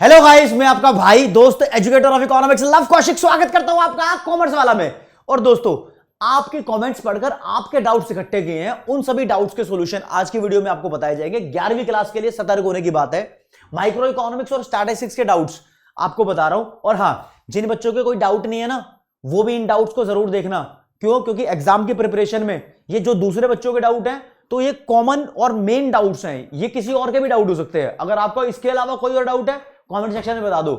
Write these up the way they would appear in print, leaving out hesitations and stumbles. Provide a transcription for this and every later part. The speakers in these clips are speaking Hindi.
हेलो गाइस, मैं आपका भाई दोस्त educator of economics love Kaushik स्वागत करता हूं आपका कॉमर्स वाला में। और दोस्तों, आपके कमेंट्स पढ़कर आपके डाउट्स इकट्ठे किए हैं, उन सभी डाउट्स के सॉल्यूशन आज की वीडियो में आपको बताए जाएंगे। 11वीं क्लास के लिए सतर्क होने की बात है। माइक्रो इकोनॉमिक्स और स्टैटिस्टिक्स के डाउट्स आपको बता रहा हूं। और हां, जिन बच्चों के कोई डाउट नहीं है ना, वो भी इन डाउट्स को जरूर देखना। क्यों? क्योंकि एग्जाम की प्रिपरेशन में ये जो दूसरे बच्चों के डाउट हैं, तो ये कॉमन और मेन डाउट्स हैं। ये किसी और के भी डाउट हो सकते हैं। अगर आपका इसके अलावा कोई और डाउट है, कमेंट सेक्शन में बता दो।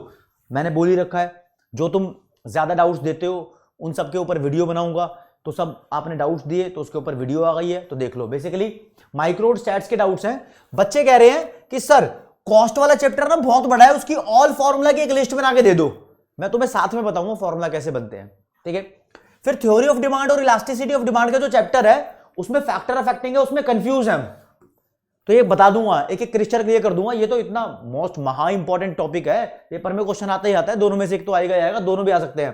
मैंने बोल ही रखा है, जो तुम ज्यादा डाउट्स देते हो उन सब के ऊपर वीडियो बनाऊंगा। तो सब आपने डाउट्स दिए तो उसके ऊपर वीडियो आ गई है, तो देख लो। बेसिकली माइक्रो स्टैट्स के डाउट्स हैं। बच्चे कह रहे हैं कि सर कॉस्ट वाला चैप्टर ना बहुत बड़ा है, उसकी ऑल फॉर्मूला की एक लिस्ट बना के दे दो। मैं तुम्हें साथ में बताऊंगा फॉर्मूला कैसे बनते हैं, ठीक है। फिर थ्योरी ऑफ डिमांड और इलास्टिसिटी ऑफ डिमांड का जो चैप्टर है, उसमें फैक्टर अफेक्टिंग है, उसमें कंफ्यूज है। तो ये बता दूंगा, एक एक क्रिस्टल क्लियर कर दूंगा। ये तो इतना मोस्ट महा इंपॉर्टेंट टॉपिक है, पेपर में क्वेश्चन आता ही आता है। दोनों में से एक तो आएगा, दोनों भी आ सकते हैं।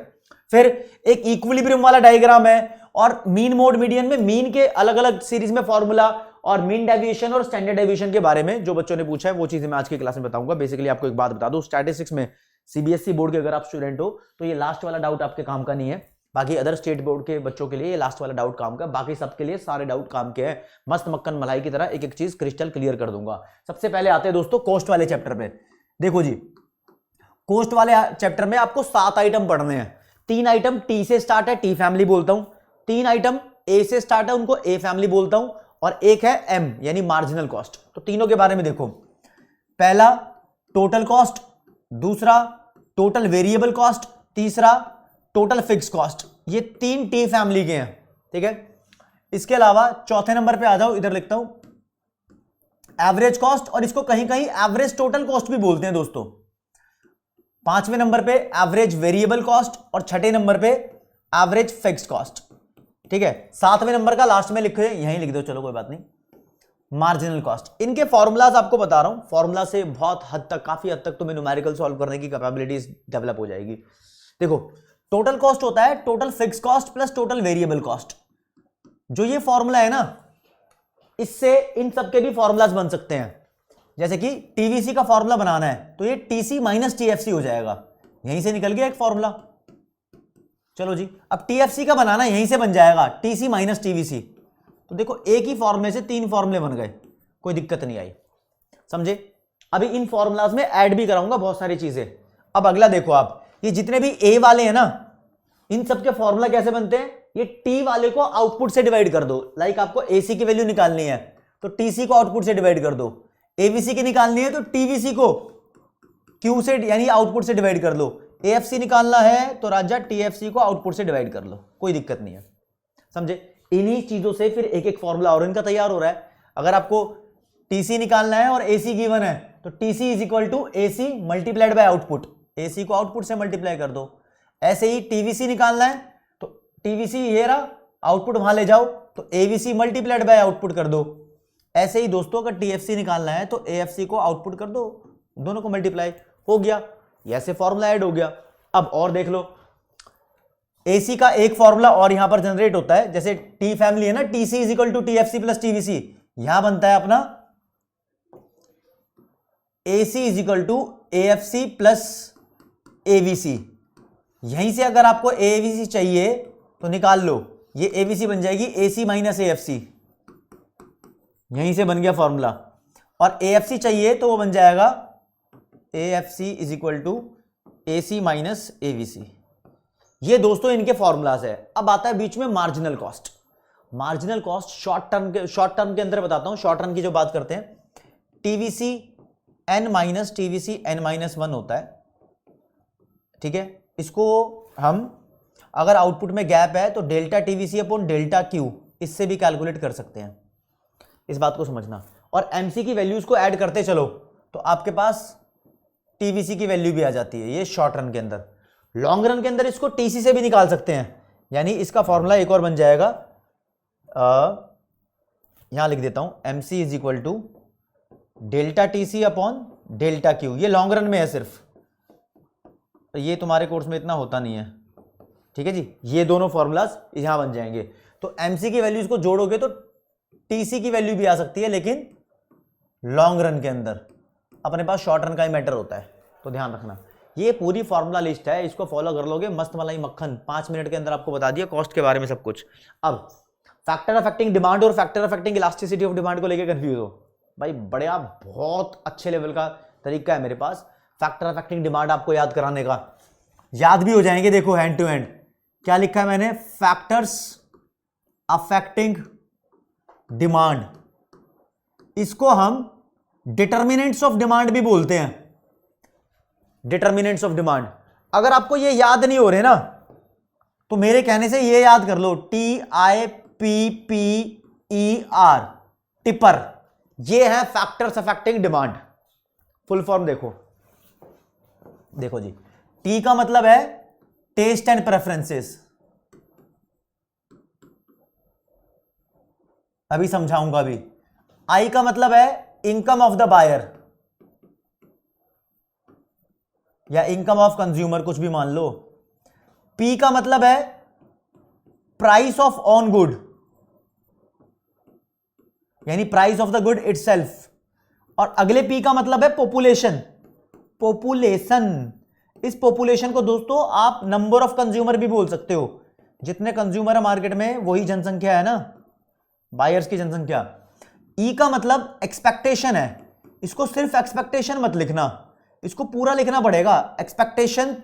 फिर एक इक्विलिब्रियम वाला डायग्राम है, और मीन मोड मीडियन में मीन के अलग अलग सीरीज में फॉर्मूला, और मीन डेविएशन और स्टैंडर्ड डेविएशन के बारे में जो बच्चों ने पूछा है, वो चीजें मैं आज की क्लास में बताऊंगा। बेसिकली आपको एक बात बता दूं, स्टैटिस्टिक्स में सीबीएसई बोर्ड के अगर आप स्टूडेंट हो तो ये लास्ट वाला डाउट आपके काम का नहीं है। बाकी अदर स्टेट बोर्ड के बच्चों के लिए ये लास्ट वाला डाउट काम का, बाकी सबके लिए सारे डाउट काम के हैं। मस्त मक्खन मलाई की तरह एक एक चीज क्रिस्टल क्लियर कर दूंगा। सबसे पहले आते हैं दोस्तों कॉस्ट वाले चैप्टर पे। देखो जी, कॉस्ट वाले चैप्टर में आपको 7 आइटम पढ़ने हैं। 3 आइटम टी से स्टार्ट है, टी फैमिली बोलता हूं। 3 आइटम ए से स्टार्ट है, उनको ए फैमिली बोलता हूं। और एक है एम यानी मार्जिनल कॉस्ट। तो तीनों के बारे में देखो। पहला टोटल कॉस्ट, दूसरा टोटल वेरिएबल कॉस्ट, तीसरा टोटल फिक्स कॉस्ट। ये 3 टी फैमिली के हैं, ठीक है। इसके अलावा चौथे नंबर पे आ जाओ, इधर लिखता हूं एवरेज कॉस्ट, और इसको कहीं कहीं एवरेज टोटल कॉस्ट भी बोलते हैं दोस्तों। 5वें नंबर पे एवरेज वेरिएबल कॉस्ट, और 6ठे नंबर पे एवरेज फिक्स्ड कॉस्ट, ठीक है। 7वें नंबर का लास्ट में लिखो, यहीं लिख दो, चलो कोई बात नहीं, मार्जिनल कॉस्ट। इनके फॉर्मूलाज आपको बता रहा हूं। फॉर्मूला से बहुत हद तक, काफी हद तक तुम्हें न्यूमेरिकल सॉल्व करने की कैपेबिलिटीज डेवलप हो जाएगी। देखो, टोटल कॉस्ट होता है total fix cost plus total variable cost. जो ये फॉर्मूला है ना, इससे इन सब के भी फॉर्मूलाज बन सकते हैं। जैसे कि टीवीसी का फॉर्मूला बनाना है तो ये टीसी माइनस टीएफसी हो जाएगा। यहीं से निकल गया एक फॉर्मूला। चलो जी, अब टीएफसी का बनाना यहीं से बन जाएगा, टीसी माइनस टीवीसी। तो देखो, एक ही फॉर्मूले से 3 फॉर्मूले बन गए, कोई दिक्कत नहीं आई, समझे। अभी इन फॉर्मूलाज में ऐड भी कराऊंगा बहुत सारी चीजें। अब अगला देखो आप, ये जितने भी ए वाले हैं ना, इन सब के फॉर्मूला कैसे बनते हैं। ये टी वाले को आउटपुट से डिवाइड कर दो। लाइक आपको एसी की वैल्यू निकालनी है तो टीसी को आउटपुट से डिवाइड कर दो। एवीसी की निकालनी है तो टीवीसी को क्यू से यानी आउटपुट से डिवाइड कर लो। एएफसी निकालना है तो राजा टीएफसी को आउटपुट से डिवाइड कर लो, कोई दिक्कत नहीं है, समझे। इन्हीं चीजों से फिर एक एक फॉर्मूला और इनका तैयार हो रहा है। अगर आपको टीसी निकालना है और एसी गिवन है तो TC is equal to AC multiplied by output. AC को आउटपुट से मल्टीप्लाई कर दो। ऐसे ही टीवीसी निकालना है तो टीवीसी ये रहा, आउटपुट वहां ले जाओ तो एवीसी मल्टीप्लाइड बाय आउटपुट कर दो। ऐसे ही दोस्तों, अगर टीएफसी निकालना है तो एएफसी को आउटपुट कर दो, दोनों को मल्टीप्लाई हो गया। ऐसे फॉर्मूला ऐड हो गया। अब और देख लो, एसी का एक फॉर्मूला और यहां पर जनरेट होता है। जैसे टी फैमिली है ना, TC is equal to TFC plus TVC. यहां बनता है अपना AC is equal to AFC plus AVC. यहीं से अगर आपको एवीसी चाहिए तो निकाल लो, ये एवीसी बन जाएगी एसी माइनस एएफसी। यहीं से बन गया फॉर्मूला। और एएफसी चाहिए तो वो बन जाएगा AFC is equal to AC minus AVC. ये दोस्तों इनके फॉर्मूलाज है। अब आता है बीच में marginal cost. Marginal cost short term के अंदर बताता हूं। शॉर्ट टर्म की जो बात करते हैं, TVC N minus TVC N minus 1 होता है, ठीक है। इसको हम अगर आउटपुट में गैप है तो delta TVC upon delta Q, इससे भी कैलकुलेट कर सकते हैं। इस बात को समझना। और एमसी की वैल्यूज को ऐड करते चलो तो आपके पास टीवीसी की वैल्यू भी आ जाती है। ये शॉर्ट रन के अंदर। लॉन्ग रन के अंदर इसको टीसी से भी निकाल सकते हैं। यानी इसका फॉर्मूला एक और बन जाएगा, यहां लिख देता हूं, MC is equal to delta TC upon delta Q. ये लॉन्ग रन में है सिर्फ, तो ये तुम्हारे कोर्स में इतना होता नहीं है, ठीक है जी। ये दोनों फॉर्मूलाज यहां बन जाएंगे। तो एमसी की वैल्यूज को जोड़ोगे तो टीसी की वैल्यू भी आ सकती है, लेकिन लॉन्ग रन के अंदर अपने पास शॉर्ट रन का ही मैटर होता है। तो ध्यान रखना, ये पूरी फॉर्मूला लिस्ट है, इसको फॉलो कर लोगे मस्त मलाई मक्खन, 5 मिनट के अंदर आपको बता दिया कॉस्ट के बारे में सब कुछ। अब फैक्टर अफेक्टिंग डिमांड और factor affecting elasticity of demand को लेकर कंफ्यूज हो भाई, बढ़िया बहुत अच्छे लेवल का तरीका है मेरे पास फैक्टर अफेक्टिंग डिमांड आपको याद कराने का, याद भी हो जाएंगे। देखो हैंड टू हैंड क्या लिखा है मैंने, फैक्टर्स अफेक्टिंग डिमांड, इसको हम डिटर्मिनेंट्स ऑफ डिमांड भी बोलते हैं, डिटर्मिनेंट्स ऑफ डिमांड। अगर आपको ये याद नहीं हो रहे ना तो मेरे कहने से ये याद कर लो, TIPPER, टिपर, ये है factors affecting demand. Full form देखो, देखो जी, टी का मतलब है टेस्ट एंड प्रेफरेंसेस, अभी समझाऊंगा अभी। आई का मतलब है इनकम ऑफ द बायर या इनकम ऑफ कंज्यूमर, कुछ भी मान लो। पी का मतलब है प्राइस ऑफ ऑन गुड, यानी price of the good itself. और अगले पी का मतलब है पॉपुलेशन, पॉपुलेशन। इस पॉपुलेशन को दोस्तों आप नंबर ऑफ कंज्यूमर भी बोल सकते हो, जितने कंज्यूमर है मार्केट में वही जनसंख्या है ना, बायर्स की जनसंख्या। ई का मतलब एक्सपेक्टेशन है, इसको सिर्फ एक्सपेक्टेशन मत लिखना, इसको पूरा लिखना पड़ेगा, expectation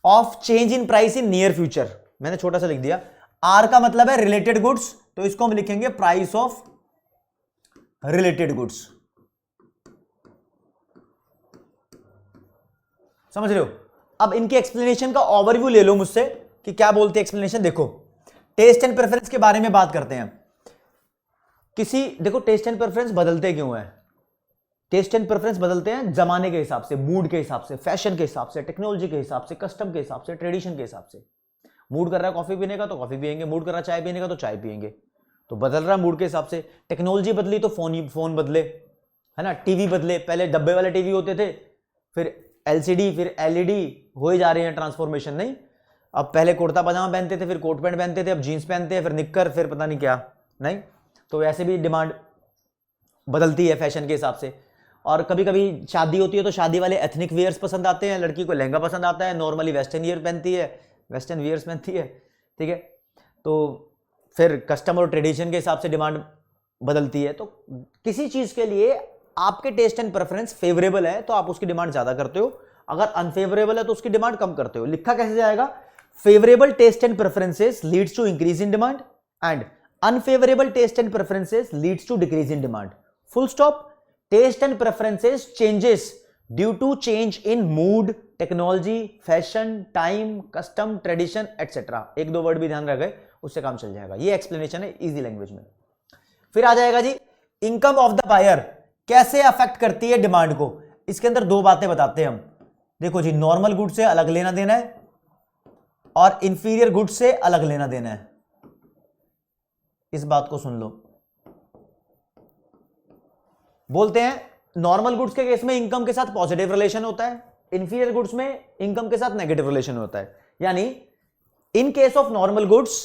of change in price in near future, मैंने छोटा सा लिख दिया। आर का मतलब है रिलेटेड गुड्स, तो इसको हम लिखेंगे प्राइस ऑफ रिलेटेड गुड्स। समझ रहे हो? अब इनके एक्सप्लेनेशन का ओवरव्यू ले लो मुझसे कि क्या बोलते हैं एक्सप्लेनेशन। देखो टेस्ट एंड प्रेफरेंस के बारे में बात करते हैं। देखो टेस्ट एंड प्रेफरेंस बदलते क्यों हैं? टेस्ट एंड प्रेफरेंस बदलते हैं जमाने के हिसाब से, मूड के हिसाब से, फैशन के हिसाब से, टेक्नोलॉजी के हिसाब से, कस्टम के हिसाब से, ट्रेडिशन के हिसाब से। मूड कर रहा है कॉफी पीने का तो कॉफी पियेंगे, मूड कर रहा है चाय पीने का तो चाय पियेंगे। तो बदल रहा है मूड के हिसाब से। टेक्नोलॉजी बदली तो फोन बदले, है ना, टीवी बदले, पहले डब्बे वाले टीवी होते थे, फिर एलसीडी, फिर एलईडी, हो ही जा रहे हैं ट्रांसफॉर्मेशन। नहीं, अब पहले कुर्ता पजामा पहनते थे, फिर कोट पैंट पहनते थे, अब जीन्स पहनते हैं, फिर निक्कर, फिर पता नहीं क्या। नहीं, तो ऐसे भी डिमांड बदलती है फैशन के हिसाब से। और कभी कभी शादी होती है तो शादी वाले एथनिक वेयर्स पसंद आते हैं, लड़की को लहंगा पसंद आता है, नॉर्मली वेस्टर्न वियर पहनती है, वेस्टर्न वियर्स पहनती है, ठीक है। तो फिर कस्टम और ट्रेडिशन के हिसाब से डिमांड बदलती है। तो किसी चीज़ के लिए आपके टेस्ट एंड प्रेफरेंस फेवरेबल है तो आप उसकी डिमांड ज़्यादा करते हो, अगर अनफेवरेबल है तो उसकी डिमांड कम करते हो। लिखा कैसे जाएगा? Favourable taste and preferences leads to increase in demand and unfavourable taste and preferences leads to decrease in demand. Full stop. Taste and preferences changes due to change in mood, technology, fashion, time, custom, tradition etcetera. एक दो वर्ड भी ध्यान रख गए उससे काम चल जाएगा। ये एक्सप्लेनेशन है इजी लैंग्वेज में। फिर आ जाएगा जी इनकम ऑफ द बायर कैसे अफेक्ट करती है डिमांड को। इसके अंदर दो बातें बताते हैं हम। देखो जी, नॉर्मल गुड से अलग लेना देना है और इंफीरियर गुड से अलग लेना देना है। इस बात को सुन लो। बोलते हैं नॉर्मल गुड्स के केस में इनकम के साथ पॉजिटिव रिलेशन होता है, इंफीरियर गुड्स में इनकम के साथ नेगेटिव रिलेशन होता है। यानी in case of normal goods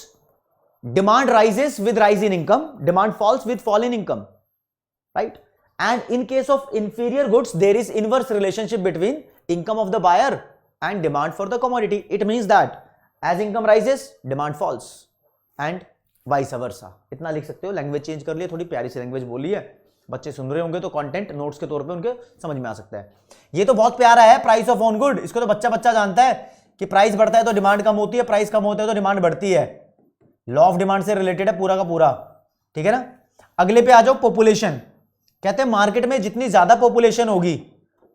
demand rises with rise in income, demand falls with fall in income, right. And in case of inferior goods, there is inverse relationship between income of the buyer and demand for the commodity. It means that as income rises, demand falls and vice versa. इतना लिख सकते हो। लैंग्वेज चेंज कर लिए, थोड़ी प्यारी सी लैंग्वेज बोली है, बच्चे सुन रहे होंगे तो कंटेंट नोट्स के तौर पे उनके समझ में आ सकता है। ये तो बहुत प्यारा है प्राइस ऑफ ऑन गुड, इसको तो बच्चा बच्चा जानता है कि प्राइस बढ़ता है तो डिमांड कम होती है, प्राइस कम होता है तो डिमांड बढ़ती है। लॉ ऑफ डिमांड से रिलेटेड है पूरा का पूरा, ठीक है ना। अगले पे आ जाओ, पॉपुलेशन। कहते हैं मार्केट में जितनी ज्यादा पॉपुलेशन होगी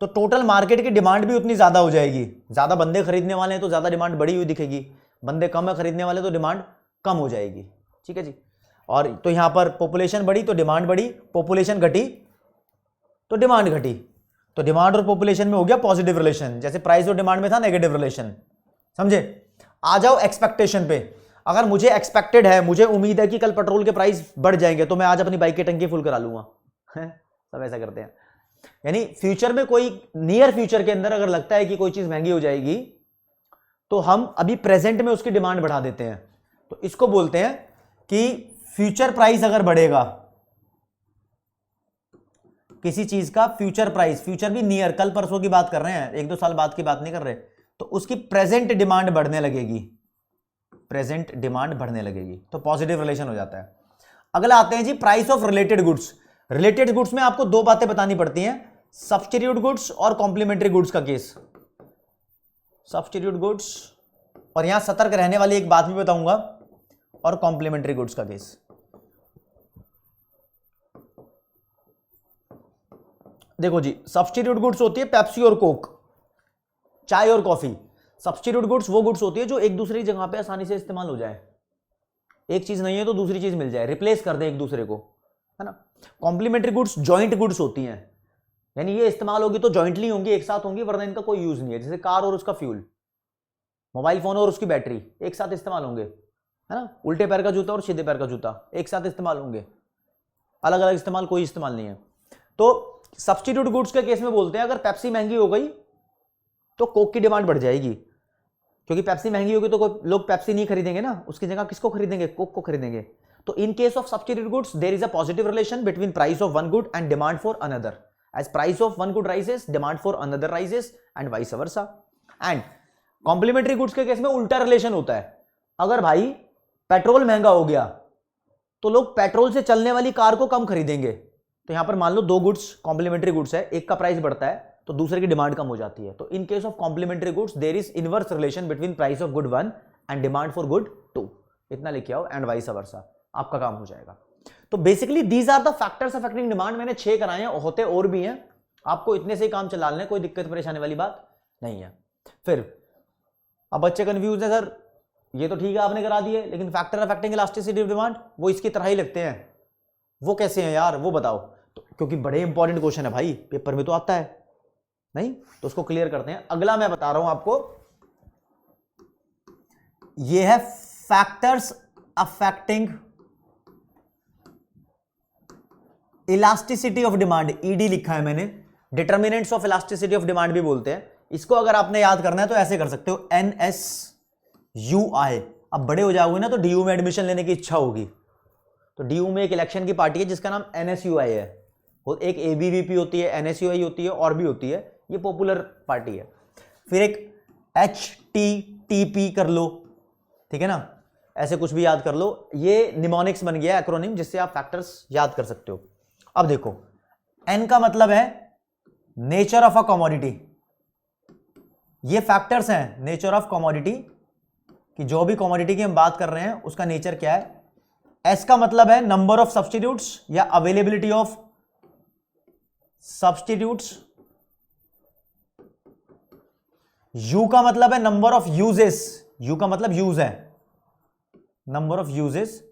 तो टोटल मार्केट की डिमांड भी उतनी ज्यादा हो जाएगी। ज्यादा बंदे खरीदने वाले हैं तो ज्यादा डिमांड बढ़ी हुई दिखेगी, बंदे कम है खरीदने वाले तो डिमांड कम हो जाएगी, ठीक है जी। और तो यहां पर पॉपुलेशन बढ़ी तो डिमांड बढ़ी, पॉपुलेशन घटी तो डिमांड घटी। तो डिमांड और पॉपुलेशन में हो गया पॉजिटिव रिलेशन, जैसे प्राइस और डिमांड में था नेगेटिव रिलेशन। समझे? आ जाओ एक्सपेक्टेशन पे। अगर मुझे एक्सपेक्टेड है, मुझे उम्मीद है कि कल पेट्रोल के प्राइस बढ़ जाएंगे तो मैं आज अपनी बाइक की टंकी फुल करा लूंगा। सब ऐसा करते हैं। यानी फ्यूचर में, कोई नियर फ्यूचर के अंदर अगर लगता है कि कोई चीज महंगी हो जाएगी तो हम अभी प्रेजेंट में उसकी डिमांड बढ़ा देते हैं। तो इसको बोलते हैं कि फ्यूचर प्राइस अगर बढ़ेगा, किसी चीज का फ्यूचर प्राइस, फ्यूचर भी नियर, कल परसों की बात कर रहे हैं, 1-2 साल बाद की बात नहीं कर रहे, तो उसकी प्रेजेंट डिमांड बढ़ने लगेगी, प्रेजेंट डिमांड बढ़ने लगेगी, तो पॉजिटिव रिलेशन हो जाता है। अगला आते हैं जी price of related goods. Related goods में आपको दो बातें बतानी पड़ती हैं, सब्स्टिट्यूट गुड्स और कॉम्प्लीमेंट्री गुड्स का केस। सब्स्टिट्यूट गुड्स, और यहां सतर्क रहने वाली एक बात भी बताऊंगा, और कॉम्प्लीमेंट्री गुड्स का केस। देखो जी, सब्स्टिट्यूट गुड्स होती है पेप्सी और कोक, चाय और कॉफी। सब्स्टिट्यूट गुड्स वो गुड्स होती है जो एक दूसरे की जगह पे आसानी से इस्तेमाल हो जाए, एक चीज नहीं है तो दूसरी चीज मिल जाए, रिप्लेस कर दे एक दूसरे को, है ना। कॉम्प्लीमेंट्री गुड्स जॉइंट गुड्स होती हैं, यानी ये इस्तेमाल होगी तो जॉइंटली होंगी, एक साथ होंगी, वरना इनका कोई यूज नहीं है। जैसे कार और उसका फ्यूल, मोबाइल फोन और उसकी बैटरी एक साथ इस्तेमाल होंगे, है ना। उल्टे पैर का जूता और सीधे पैर का जूता एक साथ इस्तेमाल होंगे, अलग अलग इस्तेमाल कोई इस्तेमाल नहीं है। तो सब्स्टिट्यूट गुड्स के केस में बोलते हैं अगर पेप्सी महंगी हो गई तो कोक की डिमांड बढ़ जाएगी, क्योंकि पेप्सी महंगी होगी तो कोई लोग पेप्सी नहीं खरीदेंगे ना, उसकी जगह किसको खरीदेंगे, कोक को खरीदेंगे। तो in case of substitute goods there is a positive relation between price of one good and demand for another, as price of one good rises demand for another rises and vice versa. And complementary goods के केस में उल्टा रिलेशन होता है, अगर भाई पेट्रोल महंगा हो गया तो लोग पेट्रोल से चलने वाली कार को कम खरीदेंगे। तो यहां पर मान लो दो गुड्स कॉम्प्लीमेंट्री गुड्स है, एक का प्राइस बढ़ता है तो दूसरे की डिमांड कम हो जाती है। तो in case of complementary goods there is inverse relation between price of good 1 and demand for good 2, इतना लिखे आओ, एंड वाइस वर्सा, आपका काम हो जाएगा। तो basically these are the factors affecting demand. मैंने 6 कराए हैं, होते और भी हैं, आपको इतने से ही काम चला लें, कोई दिक्कत परेशानी वाली बात नहीं है। फिर अब बच्चे कंफ्यूज है, सर ये तो ठीक है आपने करा दिए, लेकिन factor affecting elasticity of demand वो इसकी तरह ही लगते हैं, वो कैसे हैं यार वो बताओ। तो क्योंकि बड़े इंपॉर्टेंट क्वेश्चन है भाई, पेपर में तो आता है नहीं, तो उसको क्लियर करते हैं। अगला मैं बता रहा हूं आपको, ये है factors affecting elasticity of demand, ED लिखा है मैंने, determinants of elasticity of demand भी बोलते हैं इसको। अगर आपने याद करना है तो ऐसे कर सकते हो, NSUI। अब बड़े हो जाओगे ना तो DU में एडमिशन लेने की इच्छा होगी, तो DU में एक इलेक्शन की पार्टी है जिसका नाम NSUI है, एक ABVP होती है, NSUI होती है, और भी होती है, ये पॉपुलर पार्टी है। फिर एक HTTP कर लो, ठीक है ना, ऐसे कुछ भी याद कर लो, ये निमोनिक्स बन गया एक्रोनिम जिससे आप फैक्टर्स याद कर सकते हो। अब देखो, N का मतलब है नेचर ऑफ अ कमोडिटी, ये फैक्टर्स हैं नेचर ऑफ कमोडिटी, कि जो भी कमोडिटी की हम बात कर रहे हैं उसका नेचर क्या है। S का मतलब है नंबर ऑफ सब्स्टिट्यूट्स या अवेलेबिलिटी ऑफ सब्स्टिट्यूट्स। U का मतलब है नंबर ऑफ यूजेस, U का मतलब यूज है, नंबर ऑफ यूजेस।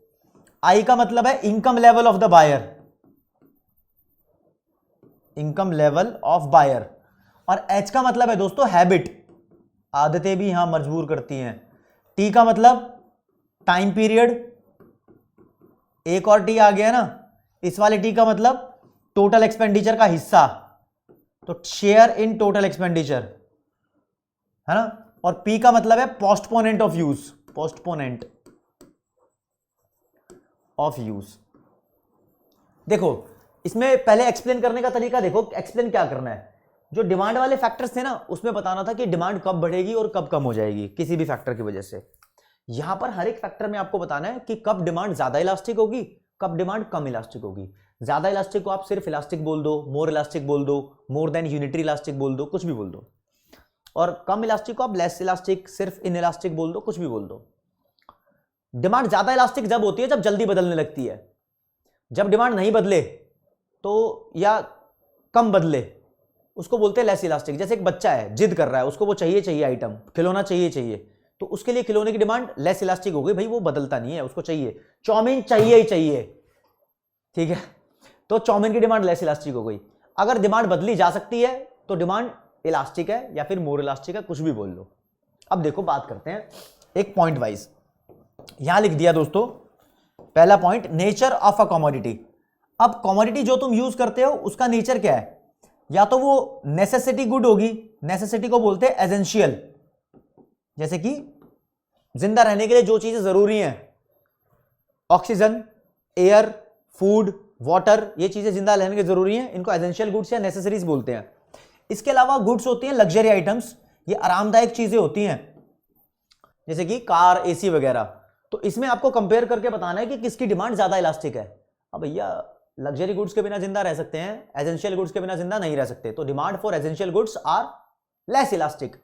I का मतलब है income level of the buyer, income level of buyer. और H का मतलब है दोस्तों हैबिट, आदतें भी यहां मजबूर करती हैं। T का मतलब टाइम पीरियड, एक और T आ गया ना, इस वाले T का मतलब टोटल एक्सपेंडिचर का हिस्सा, तो शेयर इन टोटल एक्सपेंडिचर, है ना। और P का मतलब है पोस्टपोनेंट ऑफ यूज, पोस्टपोनेंट ऑफ यूज। देखो इसमें पहले एक्सप्लेन करने का तरीका देखो, एक्सप्लेन क्या करना है। जो डिमांड वाले फैक्टर्स थे ना, उसमें बताना था कि डिमांड कब बढ़ेगी और कब कम हो जाएगी किसी भी फैक्टर की वजह से। यहां पर हर एक फैक्टर में आपको बताना है कि कब डिमांड ज्यादा इलास्टिक होगी, कब डिमांड कम इलास्टिक होगी। ज्यादा इलास्टिक को आप सिर्फ इलास्टिक बोल दो, मोर इलास्टिक बोल दो, मोर देन यूनिटरी इलास्टिक बोल दो, कुछ भी बोल दो। और कम इलास्टिक को आप लेस इलास्टिक, सिर्फ इन इलास्टिक बोल दो, कुछ भी बोल दो। डिमांड ज्यादा इलास्टिक जब होती है जब जल्दी बदलने लगती है, जब डिमांड नहीं बदले तो या कम बदले उसको बोलते हैं लेस इलास्टिक। जैसे एक बच्चा है जिद कर रहा है, उसको वो चाहिए चाहिए आइटम, खिलौना चाहिए चाहिए, तो उसके लिए खिलौने की डिमांड लेस इलास्टिक हो गई, भाई वो बदलता नहीं है, उसको चाहिए, चाउमीन चाहिए ही चाहिए, ठीक है, तो चाउमीन की डिमांड लेस इलास्टिक हो गई। अगर डिमांड बदली जा सकती है तो डिमांड इलास्टिक है या फिर मोर इलास्टिक है, कुछ भी बोल लो। अब देखो बात करते हैं एक पॉइंट वाइज, यहां लिख दिया दोस्तों पहला point, nature of a commodity. अब कमोडिटी जो तुम यूज करते हो उसका नेचर क्या है, या तो वो नेसेसिटी गुड होगी, नेसेसिटी को बोलते हैं एसेंशियल, जैसे कि जिंदा रहने के लिए जो चीजें जरूरी हैं, ऑक्सीजन, एयर, फूड, वाटर, ये चीजें जिंदा रहने की जरूरी हैं, इनको एसेंशियल गुड्स या नेसेसरीज बोलते हैं। इसके अलावा गुड्स होती हैं लग्जरी आइटम्स, ये आरामदायक चीजें होती हैं जैसे कि कार, एसी वगैरह। तो इसमें आपको कंपेयर करके बताना है कि किसकी डिमांड ज्यादा इलास्टिक है। अब भैया लग्जरी गुड्स के बिना जिंदा रह सकते हैं, एसेंशियल गुड्स के बिना जिंदा नहीं रह सकते, तो demand for essential goods are less elastic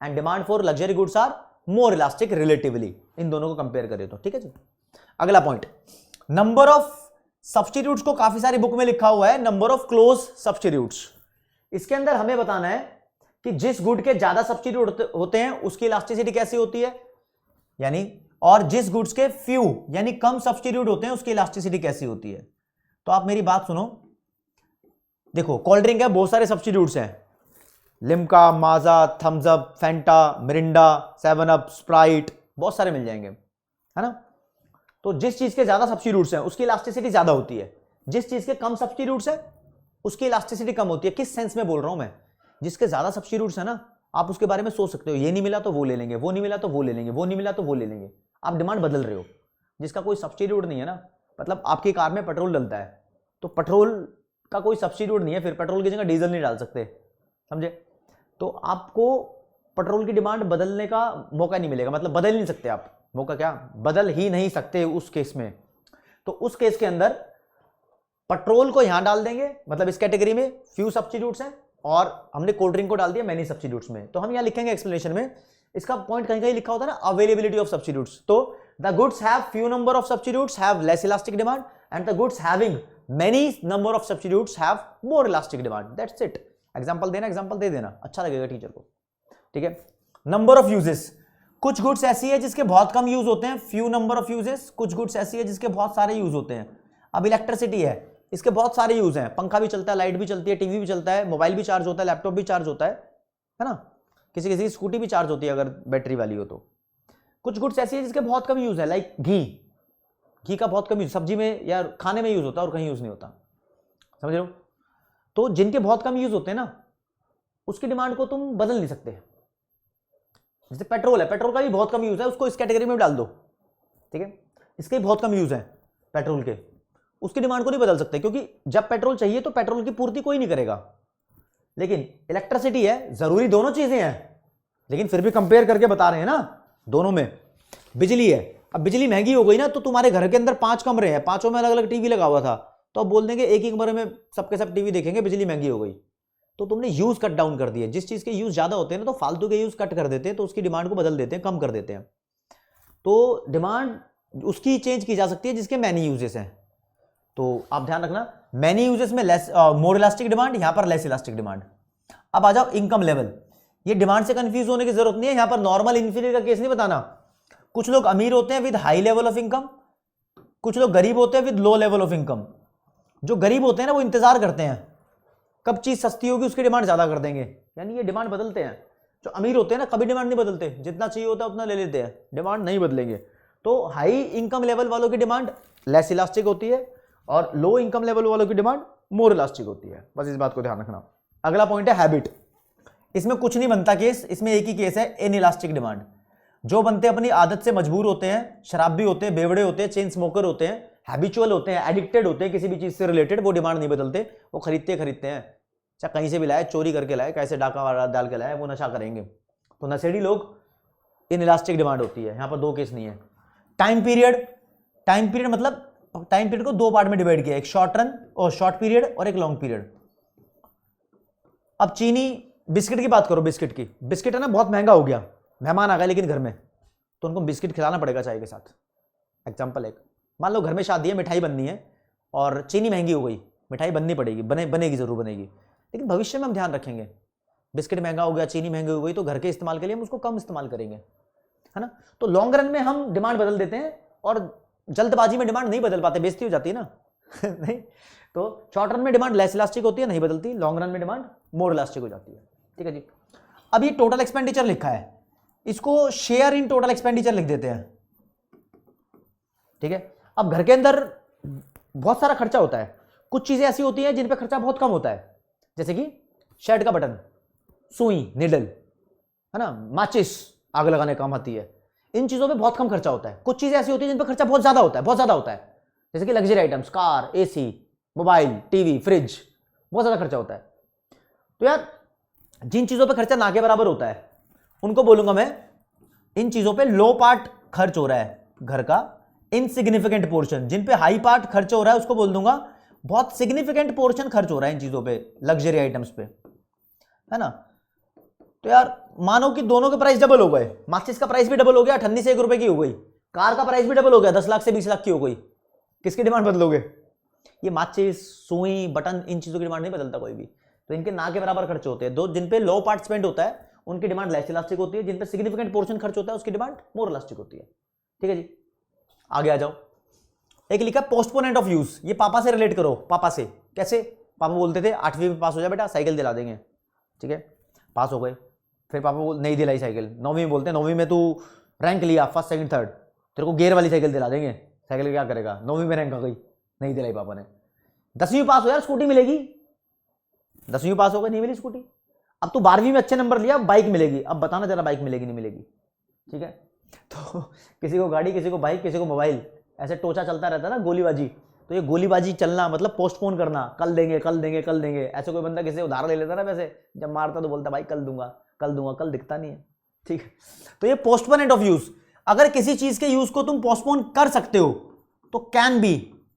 and demand for luxury goods are more elastic relatively, इन दोनों को कंपेयर करें तो। ठीक है जी। अगला पॉइंट, नंबर ऑफ सब्स्टिट्यूट्स को काफी सारी बुक में लिखा हुआ है, नंबर ऑफ क्लोज सब्स्टिट्यूट्स। इसके अंदर हमें बताना है कि जिस गुड के ज्यादा सब्स्टिट्यूट होते हैं उसकी इलास्टिसिटी कैसी होती है, यानी और जिस गुड्स के फ्यू यानी कम सब्स्टिट्यूट होते हैं उसकी इलास्टिसिटी कैसी होती है। तो आप मेरी बात सुनो, देखो कोल्ड ड्रिंक है, बहुत सारे सब्स्टिट्यूट्स हैं, Limca, Maaza, Thums Up, Fanta, Mirinda, 7 Up, Sprite, बहुत सारे मिल जाएंगे, है ना। तो जिस चीज के ज्यादा सब्स्टिट्यूट्स हैं उसकी इलास्टिसिटी ज्यादा होती है, जिस चीज के कम सब्स्टिट्यूट्स है उसकी इलास्टिसिटी कम होती है। किस सेंस में बोल रहा हूं मैं, जिसके ज्यादा सब्स्टिट्यूट्स है ना, आप उसके बारे में सोच सकते हो, ये नहीं मिला तो वो ले लेंगे, वो नहीं मिला तो वो ले लेंगे, वो नहीं मिला तो वो ले लेंगे, आप डिमांड बदल रहे हो। जिसका कोई सब्स्टिट्यूट नहीं है ना, मतलब आपकी कार में पेट्रोल डलता है तो पेट्रोल का कोई सब्स्टिट्यूट नहीं है, फिर पेट्रोल की जगह डीजल नहीं डाल सकते, समझे। तो आपको पेट्रोल की डिमांड बदलने का मौका नहीं मिलेगा, मतलब बदल नहीं सकते आप, मौका क्या, बदल ही नहीं सकते उस केस में। तो उस केस के अंदर पेट्रोल को यहां डाल देंगे, मतलब इस कैटेगरी में फ्यू सब्स्टिट्यूट्स हैं, और हमने कोल्ड ड्रिंक को डाल दिया मैनी सब्स्टिट्यूट्स में। तो हम यहां लिखेंगे एक्सप्लेनेशन में, इसका पॉइंट कहीं कहीं लिखा होता है ना, अवेलेबिलिटी ऑफ सब्स्टिट्यूट्स। तो the goods have few number of substitutes have less elastic demand and the goods having many number of substitutes have more elastic demand, that's it. Example देना, एग्जांपल दे देना, अच्छा लगेगा टीचर को। ठीक है। नंबर ऑफ यूजेस, कुछ गुड्स ऐसी है जिसके बहुत कम यूज होते हैं, फ्यू नंबर ऑफ यूजेस, कुछ गुड्स ऐसी है जिसके बहुत सारे यूज होते हैं। अब इलेक्ट्रिसिटी है, इसके बहुत सारे यूज हैं, पंखा भी चलता है, लाइट भी चलती है, टीवी भी चलता है, मोबाइल भी चार्ज होता है, लैपटॉप भी चार्ज होता है ना, किसी किसी की स्कूटी भी चार्ज होती है अगर बैटरी वाली हो तो। कुछ गुड्स ऐसी है जिसके बहुत कम यूज है, लाइक घी का बहुत कम यूज, सब्जी में या खाने में यूज होता है और कहीं यूज नहीं होता, समझ रहे हो। तो जिनके बहुत कम यूज होते हैं ना उसकी डिमांड को तुम बदल नहीं सकते। जैसे पेट्रोल है, पेट्रोल का भी बहुत कम यूज है, उसको इस कैटेगरी में डाल दो, ठीक है, इसके भी बहुत कम यूज है पेट्रोल के, उसकी डिमांड को नहीं बदल सकते, क्योंकि जब पेट्रोल चाहिए तो पेट्रोल की पूर्ति कोई नहीं करेगा। लेकिन इलेक्ट्रिसिटी है, जरूरी दोनों चीजें हैं, लेकिन फिर भी कंपेयर करके बता रहे हैं ना दोनों में। बिजली है, अब बिजली महंगी हो गई ना, तो तुम्हारे घर के अंदर 5 कमरे हैं, 5 में अलग अलग टीवी लगा हुआ था, तो अब बोल देंगे एक ही कमरे में सबके सब टीवी देखेंगे, बिजली महंगी हो गई। तो तुमने यूज कट डाउन कर दिए, जिस चीज के यूज ज्यादा होते हैं ना तो फालतू के यूज कट कर देते हैं, तो उसकी डिमांड को बदल देते हैं, कम कर देते हैं। तो डिमांड उसकी चेंज की जा सकती है जिसके मैनी यूजेस हैं। तो आप ध्यान रखना, मैनी यूजेस में लेस मोर इलास्टिक डिमांड, यहां पर लेस इलास्टिक डिमांड। अब आ जाओ इनकम लेवल, ये डिमांड से कंफ्यूज होने की जरूरत नहीं है, यहां पर नॉर्मल इंफीरियर का केस नहीं बताना। कुछ लोग अमीर होते हैं with high level of income, कुछ लोग गरीब होते हैं with low level of income. जो गरीब होते हैं ना वो इंतजार करते हैं कब चीज सस्ती होगी, उसकी डिमांड ज्यादा कर देंगे, यानी ये डिमांड बदलते हैं। जो अमीर होते हैं ना कभी डिमांड नहीं बदलते, जितना चाहिए होता है उतना ले लेते हैं, डिमांड नहीं बदलेंगे। तो हाई इनकम लेवल वालों की डिमांड लेस इलास्टिक होती है और लो इनकम लेवल वालों की डिमांड मोर इलास्टिक होती है, बस इस बात को ध्यान रखना। अगला पॉइंट है हैबिट, इसमें कुछ नहीं बनता केस, इसमें एक ही केस है, इन इलास्टिक डिमांड। जो बनते अपनी आदत से मजबूर होते हैं, शराबी होते हैं, बेवड़े होते हैं, चेन स्मोकर होते हैं, हैबिचुअल होते हैं, एडिक्टेड होते हैं किसी भी चीज से रिलेटेड, वो डिमांड नहीं बदलते, वो खरीदते हैं, चाहे कहीं से भी लाए, चोरी करके लाए, कैसे डाका वाला डाल के लाए, वो नशा करेंगे। तो नशेड़ी लोग इन इलास्टिक डिमांड होती है। यहां पर 2 केस नहीं है। टाइम पीरियड मतलब टाइम पीरियड को 2 पार्ट में डिवाइड किया, एक शॉर्ट रन और शॉर्ट पीरियड और एक लॉन्ग पीरियड। अब चीनी बिस्किट की बात करो, बिस्किट है ना बहुत महंगा हो गया, मेहमान आ गए लेकिन घर में, तो उनको बिस्किट खिलाना पड़ेगा चाय के साथ। एग्जाम्पल एक, मान लो घर में शादी है, मिठाई बननी है और चीनी महंगी हो गई, मिठाई बननी पड़ेगी, बनेगी जरूर बनेगी, लेकिन भविष्य में हम ध्यान रखेंगे, बिस्किट महंगा हो गया, चीनी महंगी हो गई, तो घर के इस्तेमाल के लिए हम उसको कम इस्तेमाल करेंगे, है ना। तो लॉन्ग रन में हम डिमांड बदल देते हैं और जल्दबाजी में डिमांड नहीं बदल पाते, बेइज्जती हो जाती है ना नहीं। तो शॉर्ट रन में डिमांड लेस इलास्टिक होती है, नहीं बदलती, लॉन्ग रन में डिमांड मोर इलास्टिक हो जाती है। ठीक है जी। अब ये टोटल एक्सपेंडिचर लिखा है, इसको शेयर इन टोटल एक्सपेंडिचर लिख देते हैं, ठीक है। अब घर के अंदर बहुत सारा खर्चा होता है, कुछ चीजें ऐसी होती हैं जिन पे खर्चा बहुत कम होता है, जैसे कि शर्ट का बटन, सुई, निडल, है ना, माचिस आग लगाने काम आती है, इन चीजों पे बहुत कम खर्चा होता है। कुछ चीजें ऐसी होती हैं जिन पे खर्चा बहुत ज्यादा होता है, जैसे कि luxury items, car, AC, mobile, TV, fridge, बहुत ज्यादा खर्चा होता है। तो यार जिन चीजों पे खर्चा ना के बराबर होता है उनको बोलूंगा मैं, इन चीजों पे लो पार्ट खर्च हो रहा है घर का, इनसिग्निफिकेंट पोर्शन। जिन पे हाई पार्ट खर्च हो रहा है उसको बोल दूंगा बहुत सिग्निफिकेंट पोर्शन खर्च हो रहा है इन चीजों पे, लग्जरी आइटम्स पे, है ना। तो यार मानो कि दोनों के प्राइस डबल हो गए, माचिस का प्राइस भी डबल हो गया, 98 से 1 रुपए की हो गई, कार का प्राइस भी डबल हो गया, 10 लाख से 20 लाख की हो गई, किसकी डिमांड बदलोगे? ये माचिस, सुई, बटन, इन चीजों की डिमांड नहीं बदलता कोई भी। तो इनके ना के बराबर खर्च होते हैं। दो जिन पे लो पार्ट स्पेंड होता है उनकी डिमांड लेस इलास्टिक होती है, जिन पे सिग्निफिकेंट पोर्शन खर्च होता है उसकी डिमांड मोर इलास्टिक होती है। ठीक है जी, आगे आ जाओ। एक लिखा पोस्टपोनेंट ऑफ यूज, ये पापा से रिलेट करो। पापा से कैसे? पापा बोलते थे 8वीं में पास हो जा बेटा, साइकिल दिला देंगे। ठीक है, पास हो गए, फिर पापा नहीं दिलाई साइकिल। 9वीं में बोलते, 9वीं में तू रैंक लिया, फर्स्ट सेकंड थर्ड, तेरे को गियर वाली साइकिल दिला देंगे। साइकिल क्या करेगा, 9वीं में रैंक आ गई, नहीं दिलाई पापा ने। 10वीं पास हो यार, स्कूटी मिलेगी। 10वीं पास हो गई, नहीं मिली स्कूटी। अब तू 12वीं में अच्छे नंबर लिया, बाइक मिलेगी। अब बताना जरा बाइक मिलेगी नहीं मिलेगी? ठीक है, तो किसी को गाड़ी, किसी को बाइक, किसी को मोबाइल, ऐसे टोचा चलता रहता है ना, गोलीबाजी। तो ये गोलीबाजी चलना मतलब पोस्टपोन करना, कल देंगे कल देंगे कल देंगे। ऐसे कोई बंदा किसी से उधार ले लेता ना, वैसे जब मारता तो बोलता भाई कल दूंगा कल दूंगा, कल दिखता नहीं है। ठीक है, तो ये पोस्टपोनेंट ऑफ यूज। अगर किसी चीज के यूज को तुम पोस्टपोन कर सकते हो तो कैन बी,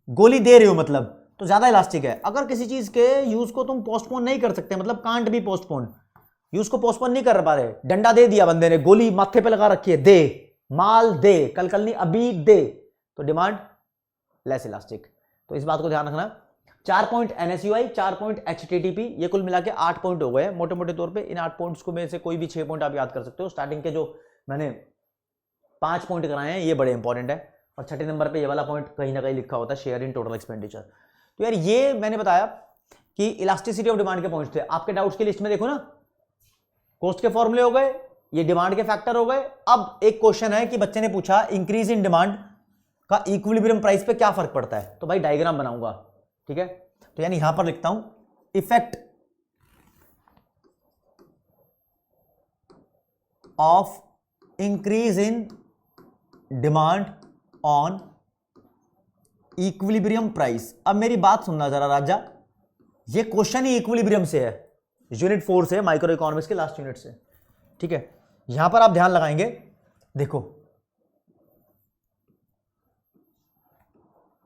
गोली दे रहे हो मतलब, तो ज्यादा इलास्टिक है। अगर किसी चीज के यूज को तुम पोस्टपोन नहीं कर सकते, मतलब कांट बी पोस्टपोन, यूज को पोस्टपोन नहीं कर पा रहे, डंडा दे दिया बंदे ने, गोली माथे पे लगा रखी है, दे माल दे, कल कल नहीं अभी दे, तो डिमांड लेस इलास्टिक। तो इस बात को ध्यान रखना। 4 पॉइंट NSUI, 4 पॉइंट HTTP, ये कुल मिला के 8 पॉइंट हो गए मोटे मोटे तौर पे। इन 8 पॉइंट्स को में से कोई भी 6 पॉइंट आप याद कर सकते हो। स्टार्टिंग के जो मैंने 5 पॉइंट कराए हैं ये बड़े इंपॉर्टेंट है, और छठे नंबर पे ये वाला पॉइंट कहीं ना कहीं लिखा होता है, शेयर इन टोटल एक्सपेंडिचर। तो यार ये मैंने बताया कि इलास्टिसिटी ऑफ डिमांड के पॉइंट्स थे। आपके डाउट्स की लिस्ट में देखो ना, कॉस्ट के फॉर्मूले हो गए, ये डिमांड के फैक्टर हो गए। अब एक क्वेश्चन है कि बच्चे ने पूछा इंक्रीज इन डिमांड का इक्विलिब्रियम प्राइस पे क्या फर्क पड़ता है, तो भाई डायग्राम बनाऊंगा। ठीक है, तो यानी यहां पर लिखता हूं effect of increase in demand on equilibrium price. अब मेरी बात सुनना जरा राजा, ये क्वेश्चन ही इक्विलिब्रियम से है, यूनिट 4 से, माइक्रो इकोनॉमिक्स के लास्ट यूनिट से। ठीक है, यहां पर आप ध्यान लगाएंगे, देखो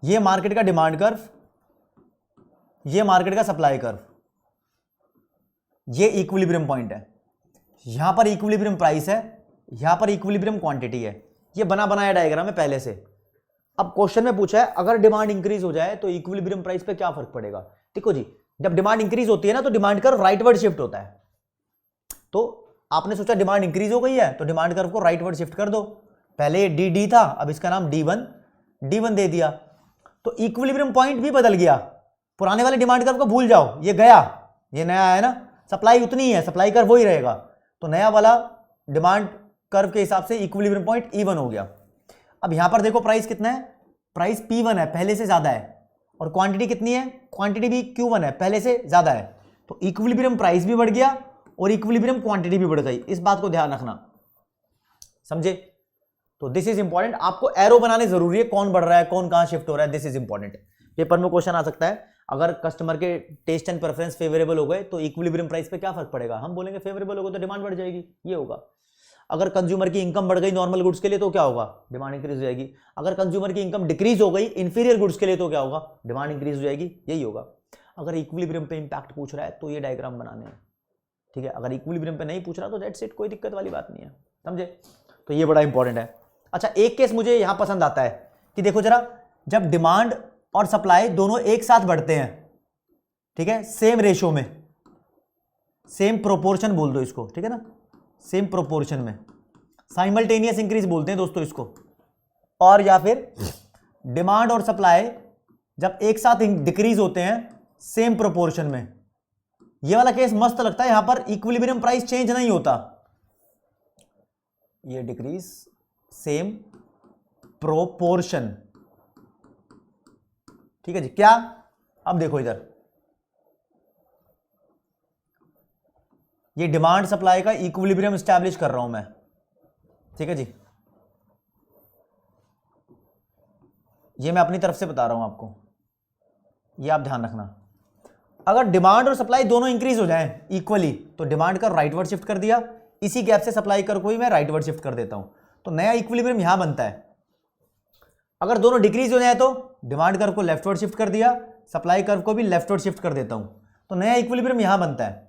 ये मार्केट का डिमांड कर्व, ये मार्केट का सप्लाई कर्व, ये इक्विलिब्रियम पॉइंट है। यहां पर इक्विलिब्रियम प्राइस है, यहां पर इक्विलिब्रियम क्वांटिटी है। ये बना बनाया डायग्राम है पहले से। अब क्वेश्चन में पूछा है अगर डिमांड इंक्रीज हो जाए तो इक्विलिब्रियम प्राइस पे क्या फर्क पड़ेगा। देखो जी, जब डिमांड इंक्रीज होती है ना तो डिमांड कर्व राइटवर्ड शिफ्ट होता है। तो आपने सोचा डिमांड इंक्रीज हो गई है तो डिमांड कर्व को राइटवर्ड शिफ्ट कर दो। पहले ये डी था, अब इसका नाम D1 दे दिया, तो इक्विलिब्रियम पॉइंट भी बदल गया। पुराने वाले डिमांड कर्व को भूल जाओ, ये गया, ये नया है ना, सप्लाई उतनी ही है, सप्लाई कर्व वही रहेगा। तो नया वाला डिमांड कर्व के हिसाब से इक्विलिब्रियम पॉइंट E1 हो गया। अब यहां पर देखो प्राइस कितना है, प्राइस P1 है, पहले से ज्यादा है, और क्वांटिटी कितनी है, क्वांटिटी भी Q1 है, पहले से ज्यादा है। तो इक्विलिब्रियम प्राइस भी बढ़ गया और इक्विलिब्रियम क्वांटिटी भी बढ़ गई। इस बात को ध्यान रखना, समझे? तो दिस इज इंपॉर्टेंट, आपको एरो बनाने जरूरी है, कौन बढ़ रहा है कौन कहां शिफ्ट हो रहा है, दिस इज इंपॉर्टेंट। पेपर में क्वेश्चन आ सकता है, अगर कस्टमर के टेस्ट एंड प्रेफरेंस फेवरेबल हो गए तो इक्विलिब्रियम प्राइस पे क्या फर्क पड़ेगा, हम बोलेंगे फेवरेबल हो गए तो डिमांड बढ़ जाएगी, ये होगा। अगर कंज्यूमर की इनकम बढ़ गई नॉर्मल गुड्स के लिए तो क्या होगा, डिमांड इंक्रीज हो जाएगी। अगर कंज्यूमर की इनकम डिक्रीज हो गई इंफीरियर गुड्स के लिए तो क्या होगा, डिमांड इंक्रीज हो जाएगी, यही होगा। अगर इक्विलिब्रियम पे इंपैक्ट पूछ रहा है तो ये डायग्राम बनाने हैं। ठीक है, अगर इक्विलिब्रियम पे नहीं पूछ रहा तो दैट्स इट, कोई दिक्कत वाली बात नहीं है, समझे? तो ये बड़ा इंपॉर्टेंट है। अच्छा, एक केस मुझे यहां पसंद आता है कि देखो जरा, जब डिमांड और सप्लाई दोनों एक साथ बढ़ते हैं, ठीक है, सेम रेशियो में, सेम प्रोपोर्शन बोल दो इसको, ठीक है ना, सेम प्रोपोर्शन में, साइमल्टेनियस इंक्रीज बोलते हैं दोस्तों इसको। और या फिर डिमांड और सप्लाई जब एक साथ डिक्रीज होते हैं सेम प्रोपोर्शन में, ये वाला केस मस्त लगता है। यहां पर इक्विलिब्रियम प्राइस चेंज नहीं होता, ये डिक्रीज सेम प्रोपोर्शन, ठीक है जी। क्या, अब देखो इधर, ये डिमांड सप्लाई का इक्विलिब्रियम एस्टैब्लिश कर रहा हूं मैं, ठीक है जी, ये मैं अपनी तरफ से बता रहा हूं आपको, ये आप ध्यान रखना। अगर डिमांड और सप्लाई दोनों इंक्रीज हो जाएं इक्वली तो डिमांड कर राइटवर्ड शिफ्ट कर दिया, इसी गैप से सप्लाई कर को भी मैं राइटवर्ड शिफ्ट कर देता हूं, तो नया इक्विलिब्रियम यहां बनता है। अगर दोनों डिक्रीज हो जाए तो डिमांड कर्व को लेफ्टवर्ड शिफ्ट कर दिया, सप्लाई कर्व को भी लेफ्टवर्ड शिफ्ट कर देता हूं, तो नया इक्विलिब्रियम यहां बनता है।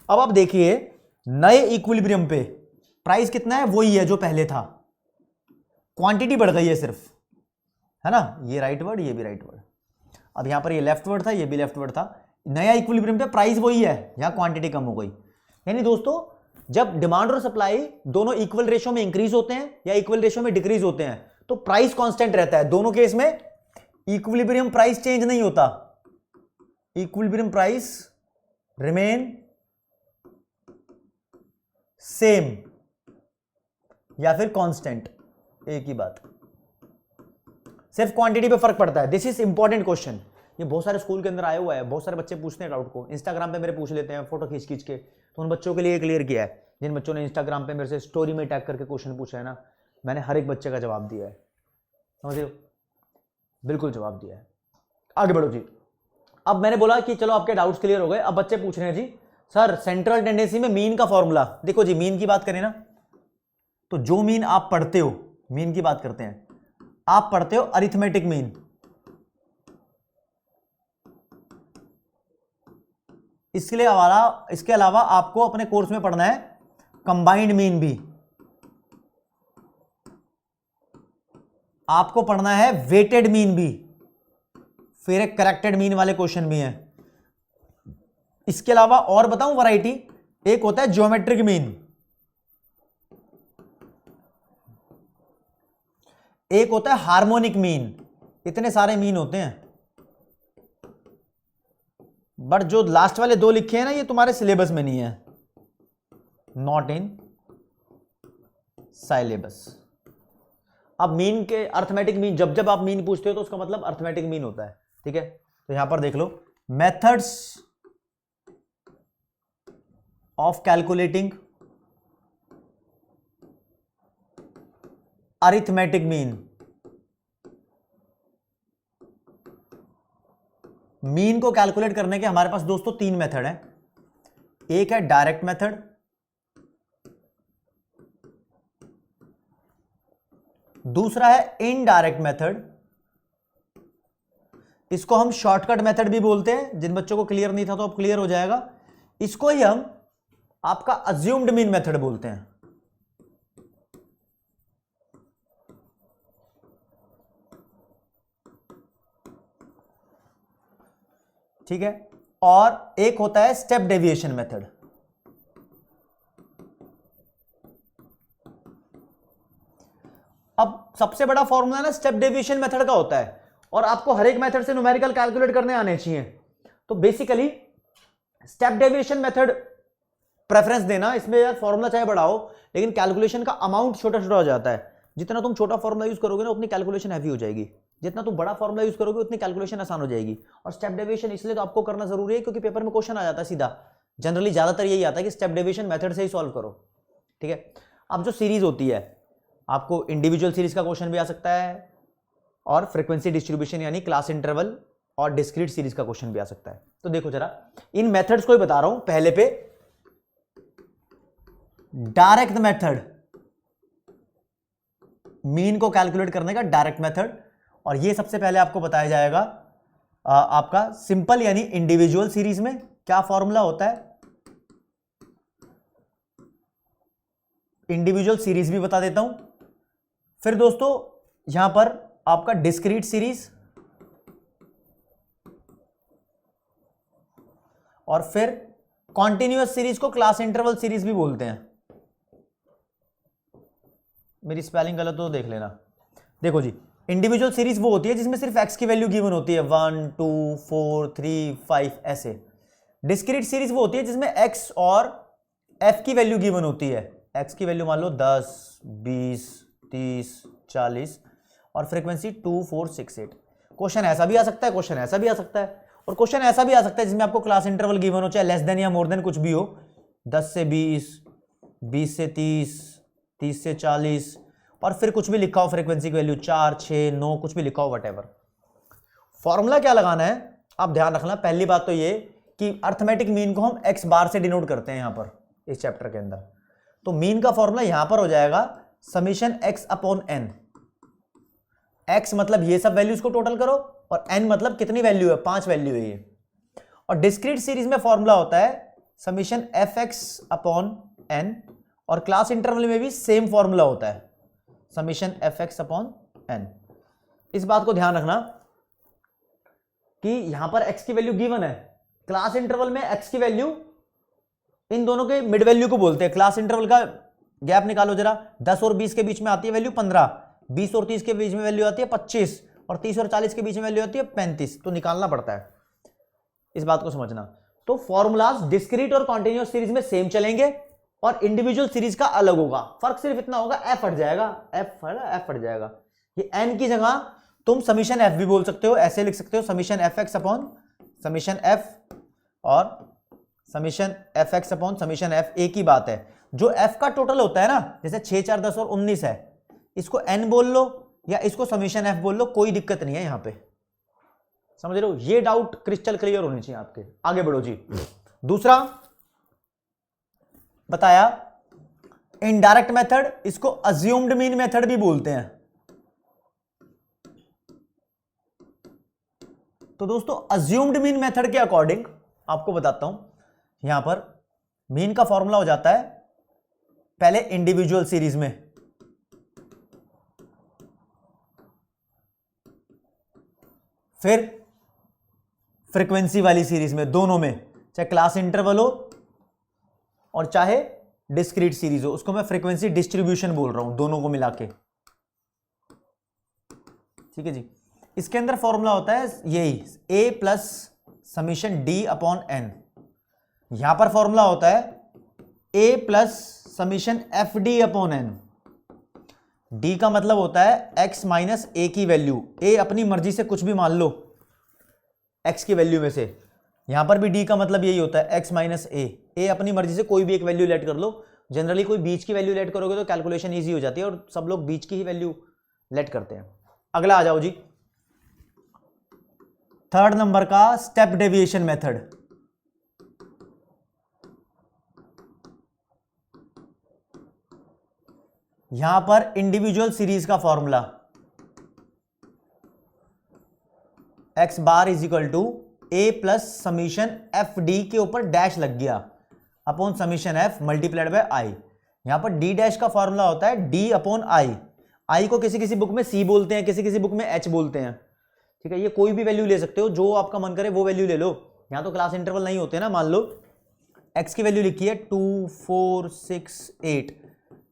अब आप देखिए नए इक्विलिब्रियम पे प्राइस कितना है, वही है जो पहले था, क्वांटिटी बढ़ गई है सिर्फ, है ना, ये राइटवर्ड ये भी राइटवर्ड। अब यहां पर ये लेफ्टवर्ड था ये भी लेफ्टवर्ड था, नया इक्विलिब्रियम पे प्राइस वही है, यहां क्वांटिटी कम हो गई। यानी दोस्तों जब डिमांड और सप्लाई दोनों इक्वल रेशो में इंक्रीज होते हैं या इक्वल रेशो में डिक्रीज होते हैं तो प्राइस कांस्टेंट रहता है। दोनों केस में इक्विलिब्रियम प्राइस चेंज नहीं होता, इक्विलिब्रियम प्राइस रिमेन सेम या फिर कांस्टेंट, एक ही बात, सिर्फ क्वांटिटी पे फर्क पड़ता है। दिस इज इंपॉर्टेंट क्वेश्चन, ये बहुत सारे स्कूल के अंदर आया हुआ है, बहुत सारे बच्चे पूछते हैं डाउट को, इंस्टाग्राम पे मेरे पूछ लेते हैं फोटो खींच खींच के, तो उन बच्चों के लिए क्लियर किया है। जिन बच्चों ने इंस्टाग्राम पे मेरे से स्टोरी में टैग करके क्वेश्चन पूछा है ना, मैंने हर एक बच्चे का जवाब दिया है, समझे, बिल्कुल जवाब दिया है। आगे बढ़ो जी। अब मैंने बोला कि चलो आपके डाउट्स क्लियर हो गए। अब बच्चे पूछ रहे हैं जी सर सेंट्रल टेंडेंसी में मीन का फॉर्मूला। देखो जी मीन की बात करें ना तो जो मीन आप पढ़ते हो, मीन की बात करते हैं, आप पढ़ते हो अरिथमेटिक मीन, इसके अलावा आपको अपने कोर्स में पढ़ना है कंबाइंड मीन भी, आपको पढ़ना है वेटेड मीन भी, फिर एक करेक्टेड मीन वाले क्वेश्चन भी हैं। इसके अलावा और बताऊं वैरायटी, एक होता है ज्योमेट्रिक मीन, एक होता है हार्मोनिक मीन, इतने सारे मीन होते हैं, बट जो लास्ट वाले दो लिखे हैं ना ये तुम्हारे सिलेबस में नहीं है, नॉट इन सिलेबस। अब मीन के अर्थमेटिक मीन, जब जब आप मीन पूछते हो तो उसका मतलब अर्थमेटिक मीन होता है, ठीक है। तो यहां पर देख लो methods of calculating arithmetic mean. Mean को कैलकुलेट करने के हमारे पास दोस्तों तीन मेथड हैं। एक है डायरेक्ट मेथड, दूसरा है इनडायरेक्ट मेथड, इसको हम शॉर्टकट मेथड भी बोलते हैं। जिन बच्चों को क्लियर नहीं था तो अब क्लियर हो जाएगा। इसको ही हम आपका अज्यूम्ड मीन मेथड बोलते हैं। ठीक है, और एक होता है स्टेप डेविएशन मेथड। अब सबसे बड़ा फॉर्मूला ना स्टेप डेविएशन मेथड का होता है, और आपको हर एक मेथड से न्यूमेरिकल कैलकुलेट करने आने चाहिए। तो basically step deviation method preference देना, इसमें यार फॉर्मूला चाहे बड़ा हो लेकिन कैलकुलेशन का अमाउंट छोटा छोटा हो जाता है। जितना तुम छोटा फॉर्मूला यूज करोगे ना उतनी कैलकुलेशन हैवी हो जाएगी, जितना तुम बड़ा फॉर्मूला यूज करोगे उतनी कैलकुलेशन आसान हो जाएगी। और स्टेप डेविएशन इसलिए तो आपको करना जरूरी है क्योंकि पेपर में क्वेश्चन आ जाता है सीधा, जनरली ज्यादातर यही आता है कि स्टेप डेविएशन मेथड से ही सॉल्व करो, ठीक है। अब जो सीरीज होती है, आपको इंडिविजुअल सीरीज का क्वेश्चन भी आ सकता है और फ्रीक्वेंसी डिस्ट्रीब्यूशन यानी क्लास इंटरवल और डिस्क्रीट सीरीज का क्वेश्चन भी आ सकता है। तो देखो जरा इन मेथड्स को ही बता रहा हूं। पहले पे डायरेक्ट मेथड, मीन को कैलकुलेट करने का डायरेक्ट मेथड, और ये सबसे पहले आपको बताया जाएगा आपका सिंपल यानी इंडिविजुअल सीरीज में क्या फॉर्मूला होता है। इंडिविजुअल सीरीज भी बता देता हूं। फिर दोस्तों यहां पर आपका डिस्क्रीट सीरीज, और फिर कॉन्टिन्यूअस सीरीज को क्लास इंटरवल सीरीज भी बोलते हैं। मेरी स्पेलिंग गलत हो तो देख लेना। देखो जी इंडिविजुअल सीरीज वो होती है जिसमें सिर्फ एक्स की वैल्यू गिवन होती है, 1 2 4 3 5 ऐसे। डिस्क्रीट सीरीज वो होती है जिसमें एक्स और एफ की वैल्यू गिवन होती है। एक्स की वैल्यू मान लो 10 20 30 40 और फ्रीक्वेंसी 2 4 6 8। क्वेश्चन ऐसा भी आ सकता है, क्वेश्चन ऐसा भी आ सकता है, और क्वेश्चन ऐसा भी आ सकता है जिसमें आपको क्लास इंटरवल गिवन हो, चाहे लेस देन या मोर देन कुछ भी हो, 10 से 20 20 से 30 30 से 40, और फिर कुछ भी लिखा हो फ्रीक्वेंसी की वैल्यू 4 6 9 कुछ भी लिखा हो, वट एवर। फॉर्मूला क्या लगाना है, आप ध्यान रखना, पहली बात तो ये कि अर्थमेटिक मीन को हम एक्स बार से डिनोट करते हैं यहां पर इस चैप्टर के अंदर। तो मीन का फॉर्मूला यहां पर हो जाएगा summation X upon N. X मतलब ये सब वैल्यूज को टोटल करो और एन मतलब कितनी वैल्यू है, 5 वैल्यू है ये। और डिस्क्रीट सीरीज में फॉर्मूला होता है summation F X upon N, और क्लास इंटरवल में भी सेम फॉर्मूला होता है summation F X upon N. इस बात को ध्यान रखना कि यहां पर x की वैल्यू गिवन है, क्लास इंटरवल में x की वैल्यू इन दोनों के मिड वैल्यू को बोलते हैं। क्लास इंटरवल का गैप निकालो जरा, 10 और 20 के बीच में आती है वैल्यू 15, 20 और 30 के बीच में वैल्यू आती है 25, और 30 और 40 के बीच में वैल्यू आती है 35। तो निकालना पड़ता है, इस बात को समझना। तो फॉर्मूलाज डिस्क्रीट और कॉन्टिन्यूअस सीरीज में सेम चलेंगे और इंडिविजुअल सीरीज का अलग होगा। फर्क सिर्फ इतना होगा, एफ हट जाएगा, एफ हट जाएगा। ये एन की जगह तुम समीशन एफ भी बोल सकते हो, ऐसे लिख सकते हो summation F X upon summation F, और summation F X upon summation F. एक ही बात है, जो एफ का टोटल होता है ना, जैसे 6, 4, 10 और 19 है, इसको एन बोल लो या इसको समीशन एफ बोल लो, कोई दिक्कत नहीं है यहां पे। समझ रहे हो? ये डाउट क्रिस्टल क्लियर होनी चाहिए आपके। आगे बढ़ो जी। दूसरा बताया इनडायरेक्ट मेथड, इसको अज्यूम्ड मीन मेथड भी बोलते हैं। तो दोस्तों अज्यूम्ड मीन मेथड के अकॉर्डिंग आपको बताता हूं, यहां पर मीन का फॉर्मूला हो जाता है पहले इंडिविजुअल सीरीज में, फिर फ्रीक्वेंसी वाली सीरीज में, दोनों में, चाहे क्लास इंटरवल हो और चाहे डिस्क्रीट सीरीज हो। उसको मैं फ्रीक्वेंसी डिस्ट्रीब्यूशन बोल रहा हूं, दोनों को मिला के। ठीक है जी। इसके अंदर फॉर्मूला होता है यही, a plus summation d upon N. यहां पर फॉर्मूला होता है a plus summation F D upon N. d का मतलब होता है x माइनस a की वैल्यू। a अपनी मर्जी से कुछ भी मान लो x की वैल्यू में से, यहां पर भी d का मतलब यही होता है x माइनस a। a अपनी मर्जी से कोई भी एक वैल्यू लेट कर लो। जनरली कोई बीच की वैल्यू लेट करोगे तो कैलकुलेशन ईजी हो जाती है, और सब लोग बीच की ही वैल्यू लेट करते हैं। अगला आ जाओ जी, थर्ड नंबर का स्टेप डेविएशन मेथड। यहां पर इंडिविजुअल सीरीज का formula x bar is equal to a plus summation F D के ऊपर डैश लग गया upon summation f multiplied by i। यहां पर d डैश का फॉर्मूला होता है d अपॉन i। i को किसी किसी बुक में c बोलते हैं, किसी किसी बुक में h बोलते हैं। ठीक है, ये कोई भी वैल्यू ले सकते हो, जो आपका मन करे वो वैल्यू ले लो। यहां तो क्लास इंटरवल नहीं होते ना। मान लो x की वैल्यू लिखी है 2, 4, 6, 8,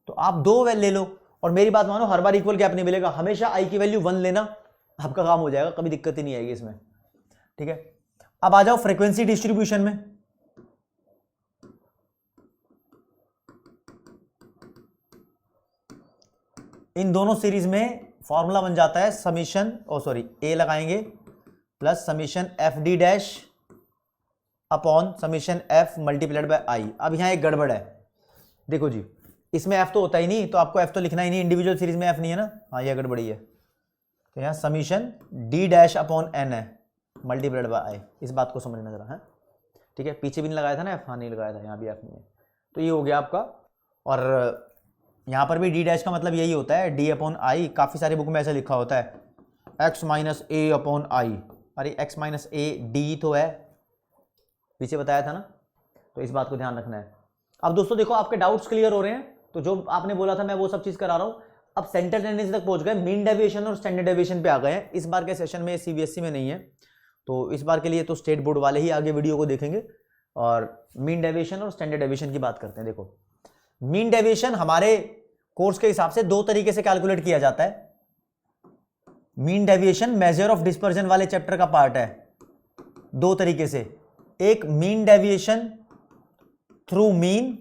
तो आप 2 वैल्यू ले लो। और मेरी बात मानो, हर बार इक्वल गैप नहीं मिलेगा, हमेशा i की वैल्यू 1 लेना, आपका काम हो जाएगा, कभी दिक्कत ही नहीं आएगी इसमें। ठीक है, अब आ जाओ फ्रीक्वेंसी डिस्ट्रीब्यूशन में। इन दोनों सीरीज में फॉर्मूला बन जाता है समीशन, a लगाएंगे plus summation F D dash upon summation f multiplied by i। अब यहां एक गड़बड़ है, देखो जी, इसमें f तो होता ही नहीं, तो आपको f तो लिखना ही नहीं, इंडिविजुअल सीरीज में f नहीं है ना। हाँ, यह गड़बड़ी है। तो यहां summation d dash upon n है मल्टीप्लाइड बाय i। इस बात को समझना जरा है। ठीक है, पीछे भी नहीं लगाया था ना f, हाँ नहीं लगाया था, यहाँ भी f नहीं है। तो ये हो गया आपका। और यहाँ पर भी d डैश का मतलब यही होता है d अपॉन i। काफ़ी सारी बुक में ऐसा लिखा होता है x minus a upon i। अरे x माइनस a d तो है, पीछे बताया था ना, तो इस बात को ध्यान रखना है। अब दोस्तों देखो, आपके डाउट्स क्लियर हो रहे हैं, तो जो आपने बोला था मैं वो सब चीज़ करा रहा हूँ। अब सेंटर टेंडेंसी तक पहुंच गए, मीन डेविएशन और स्टैंडर्ड डेविएशन पे आ गए हैं। इस बार के सेशन में सीबीएसई में नहीं है, तो इस बार के लिए तो स्टेट बोर्ड वाले ही आगे वीडियो को देखेंगे और मीन डेविएशन और स्टैंडर्ड डेविएशन की बात करते हैं। देखो, मीन डेविएशन हमारे कोर्स के हिसाब से 2 तरीके से कैलकुलेट किया जाता है। Mean deviation measure of dispersion वाले चैप्टर का पार्ट है। 2 तरीके से, एक मीन डेविएशन थ्रू मीन,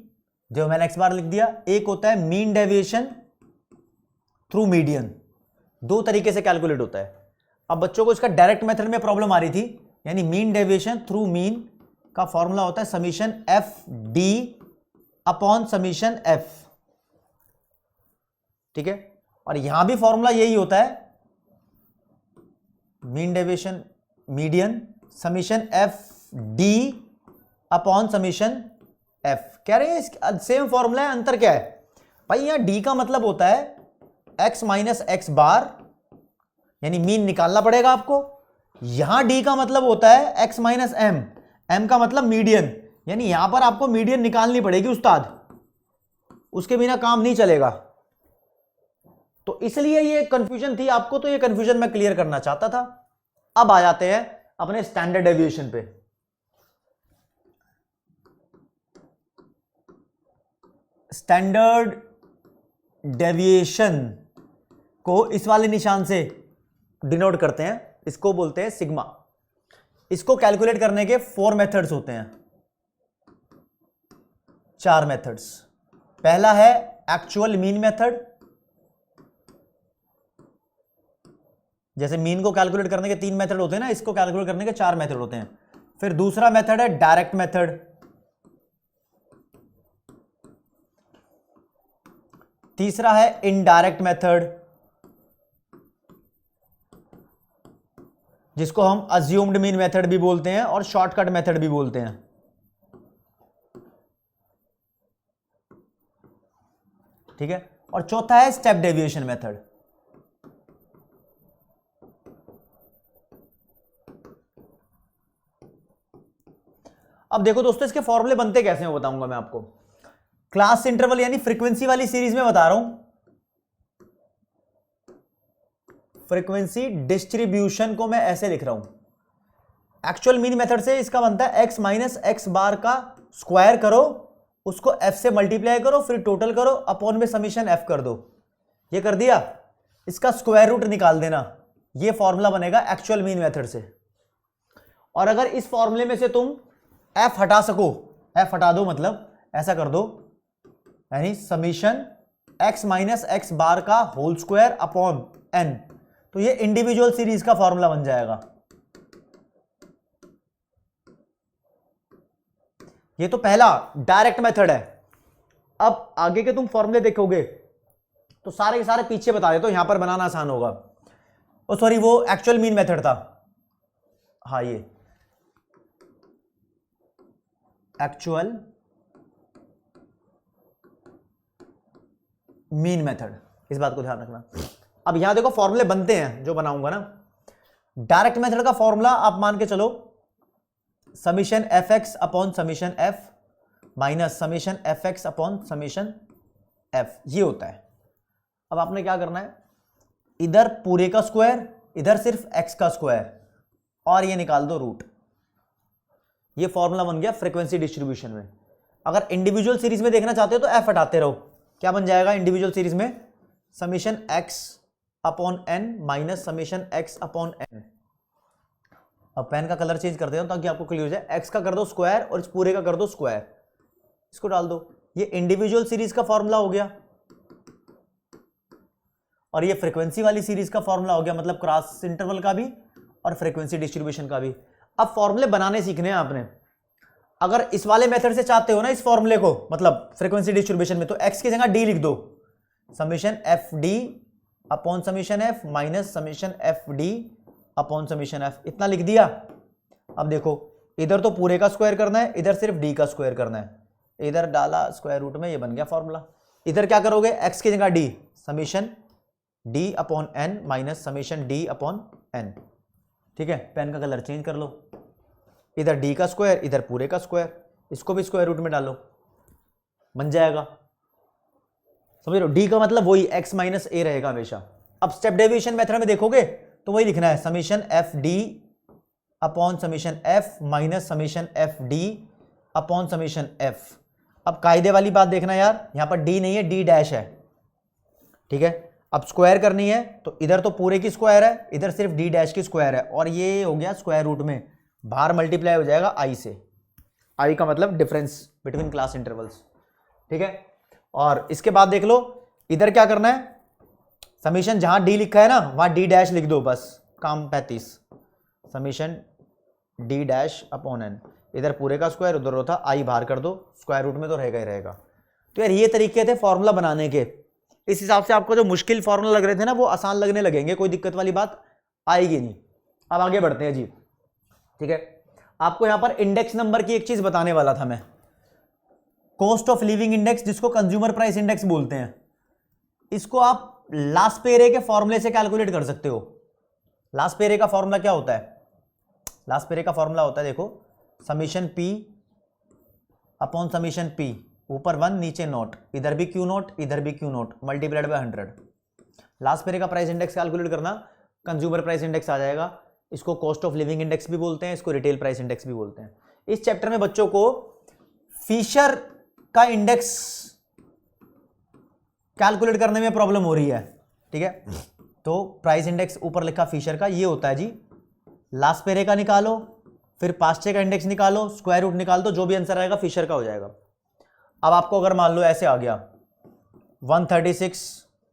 जो मैंने x बार लिख दिया, एक होता है मीन डेविएशन थ्रू मीडियन। 2 तरीके से कैलकुलेट होता है। अब बच्चों को इसका डायरेक्ट मेथड में प्रॉब्लम आ रही थी, यानी मीन डेविएशन थ्रू मीन का फॉर्मूला होता है summation F D upon summation F. ठीक है, और यहां भी फॉर्मूला यही होता है, mean deviation median summation F D upon summation F. कह रहे हैं सेम फॉर्मूला है, अंतर क्या है भाई? यहां डी का मतलब होता है एक्स माइनस एक्स बार, यानी मीन निकालना पड़ेगा आपको। यहां डी का मतलब होता है एक्स माइनस एम, एम का मतलब मीडियन, यानी यहां पर आपको मीडियन निकालनी पड़ेगी उस्ताद, उसके बिना काम नहीं चलेगा। तो इसलिए ये कंफ्यूजन थी आपको, तो ये कंफ्यूजन मैं क्लियर करना चाहता था। अब आ जाते हैं अपने स्टैंडर्ड डेविएशन पे। स्टैंडर्ड डेविएशन को इस वाले निशान से डिनोट करते हैं, इसको बोलते हैं सिग्मा। इसको कैलकुलेट करने के 4 मेथड्स होते हैं, 4 मेथड्स। पहला है एक्चुअल मीन मेथड, जैसे मीन को कैलकुलेट करने के 3 मेथड होते हैं ना, इसको कैलकुलेट करने के 4 मेथड होते हैं। फिर दूसरा मेथड है डायरेक्ट मेथड, तीसरा है इनडायरेक्ट मेथड, जिसको हम अज्यूम्ड मीन मेथड भी बोलते हैं और शॉर्टकट मेथड भी बोलते हैं। ठीक है, और चौथा है स्टेप डेविएशन मेथड। अब देखो दोस्तों, इसके फॉर्मूले बनते कैसे हैं बताऊंगा मैं आपको। क्लास इंटरवल यानी फ्रीक्वेंसी वाली सीरीज में बता रहा हूं, फ्रीक्वेंसी डिस्ट्रीब्यूशन को मैं ऐसे लिख रहा हूं। एक्चुअल मीन मेथड से इसका बनता है एक्स माइनस एक्स बार का स्क्वायर करो, उसको एफ से मल्टीप्लाई करो, फिर टोटल करो, अपॉन में समीशन एफ कर दो। ये कर दिया, इसका स्क्वायर रूट निकाल देना। ये फॉर्मूला बनेगा एक्चुअल मीन मेथड से। और अगर इस फॉर्मूले में से तुम एफ हटा सको, एफ हटा दो मतलब ऐसा कर दो, यानी समीशन एक्स माइनस एक्स बार का होल स्क्वायर अपॉन एन, तो ये इंडिविजुअल सीरीज का फॉर्मूला बन जाएगा। ये तो पहला डायरेक्ट मेथड है। अब आगे के तुम फॉर्मूले देखोगे तो सारे के सारे पीछे बता देते हो, यहां पर बनाना आसान होगा। ओ सॉरी, वो एक्चुअल मीन मेथड था। हाँ, ये एक्चुअल मीन मेथड, इस बात को ध्यान रखना। अब यहां देखो फॉर्मूले बनते हैं जो बनाऊंगा ना। डायरेक्ट मेथड का फॉर्मूला आप मान के चलो, summation F X upon summation F minus summation F X upon summation F, ये होता है। अब आपने क्या करना है, इधर पूरे का स्क्वायर, इधर सिर्फ एक्स का स्क्वायर, और ये निकाल दो रूट। ये फॉर्मूला बन गया फ्रीक्वेंसी डिस्ट्रीब्यूशन में। अगर इंडिविजुअल सीरीज में देखना चाहते हो तो एफ हटाते रहो। क्या बन जाएगा इंडिविजुअल सीरीज में, summation X upon N minus summation X upon N. अब पेन का कलर चेंज कर देता हूं ताकि आपको क्लियर हो जाए। एक्स का कर दो स्क्वायर और इस पूरे का कर दो स्क्वायर, इसको डाल दो। ये इंडिविजुअल सीरीज का फॉर्मूला हो गया, और ये फ्रीक्वेंसी वाली सीरीज का फॉर्मूला हो गया, मतलब क्रॉस इंटरवल का भी और फ्रीक्वेंसी डिस्ट्रीब्यूशन का भी। अब फॉर्मूले बनाने सीखने हैं आपने। अगर इस वाले मेथड से चाहते हो ना इस फॉर्मूले को, मतलब फ्रीक्वेंसी डिस्ट्रीब्यूशन में, तो एक्स की जगह डी लिख दो, summation F D upon summation F minus summation F D upon summation F, इतना लिख दिया। अब देखो, इधर तो पूरे का स्क्वायर करना है, इधर सिर्फ डी का स्क्वायर करना है, इधर डाला स्क्वायर रूट में, ये बन गया फॉर्मूला। इधर क्या करोगे, एक्स की जगह D, summation D upon N minus summation D upon N. ठीक है, पेन का कलर चेंज कर लो, इधर डी का स्क्वायर, इधर पूरे का स्क्वायर, इसको भी स्क्वायर रूट में डालो, बन जाएगा। समझ लो, डी का मतलब वही एक्स माइनस ए रहेगा हमेशा। अब स्टेप डेविएशन मेथड में देखोगे तो वही लिखना है, summation F D upon summation F minus summation F D upon summation F. अब कायदे वाली बात देखना यार, यहां पर डी नहीं है, डी डैश है। ठीक है, अब स्क्वायर करनी है तो इधर तो पूरे की स्क्वायर है, इधर सिर्फ डी डैश की स्क्वायर है, और ये हो गया स्क्वायर रूट में, बाहर मल्टीप्लाई हो जाएगा आई से। आई का मतलब डिफरेंस बिटवीन क्लास इंटरवल्स। ठीक है, और इसके बाद देख लो, इधर क्या करना है, समीशन जहां डी लिखा है ना वहां डी डैश लिख दो, बस काम 35, summation D dash upon N, इधर पूरे का स्क्वायर, उधर होता आई, बाहर कर दो, स्क्वायर रूट में तो रहेगा ही रहेगा। तो यार ये तरीके थे फॉर्मूला बनाने के। इस हिसाब से आपको जो मुश्किल फॉर्मूला लग रहे थे ना वो आसान लगने लगेंगे, कोई दिक्कत वाली बात आएगी नहीं। अब आगे बढ़ते हैं जी। ठीक है। आपको यहां पर इंडेक्स नंबर की एक चीज बताने वाला था मैं, कॉस्ट ऑफ लिविंग इंडेक्स, जिसको कंज्यूमर प्राइस इंडेक्स बोलते हैं। इसको आप लास्पेरे के फॉर्मूले से कैलकुलेट कर सकते हो। लास्पेरे का फॉर्मूला क्या होता है? लास्पेरे का फॉर्मूला होता है, देखो, summation P upon summation P, ऊपर 1 नीचे नोट, इधर भी क्यू नोट इधर भी क्यू नोट, मल्टीप्लाइड बाय 100। लास्पेरे का प्राइस इंडेक्स कैलकुलेट करना, कंज्यूमर प्राइस इंडेक्स आ जाएगा। इसको कॉस्ट ऑफ लिविंग इंडेक्स भी बोलते हैं, इसको रिटेल प्राइस इंडेक्स भी बोलते हैं। इस चैप्टर में बच्चों को फिशर का इंडेक्स कैलकुलेट करने में प्रॉब्लम हो रही है, ठीक है। तो प्राइस इंडेक्स ऊपर लिखा फिशर का, ये होता है जी, लास्पेरे का निकालो, फिर पास्चे का इंडेक्स निकालो, स्क्वायर रूट निकाल दो, जो भी आंसर आएगा फिशर का हो जाएगा। अब आपको अगर मान लो ऐसे आ गया 136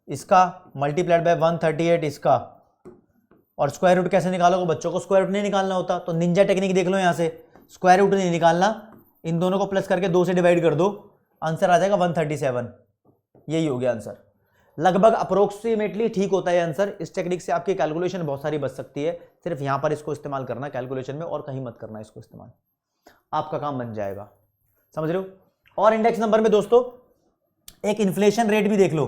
इसका मल्टीप्लाइड बाय 138 इसका, और स्क्वायर रूट कैसे निकालोगे? बच्चों को स्क्वायर रूट नहीं निकालना होता, तो निंजा टेक्निक देख लो, यहां से स्क्वायर रूट नहीं निकालना, इन दोनों को प्लस करके 2 से डिवाइड कर दो, आंसर आ जाएगा 137। यही हो गया आंसर। लगभग अप्रोक्सीमेटली ठीक होता है आंसर। इस टेक्निक से आपकी कैलकुलेशन बहुत सारी बच सकती है, सिर्फ यहां पर इसको इस्तेमाल करना कैलकुलेशन में, और कहीं मत करना इसको इस्तेमाल, आपका काम बन जाएगा। समझ रहे हो? और इंडेक्स नंबर में दोस्तों एक इन्फ्लेशन रेट भी देख लो।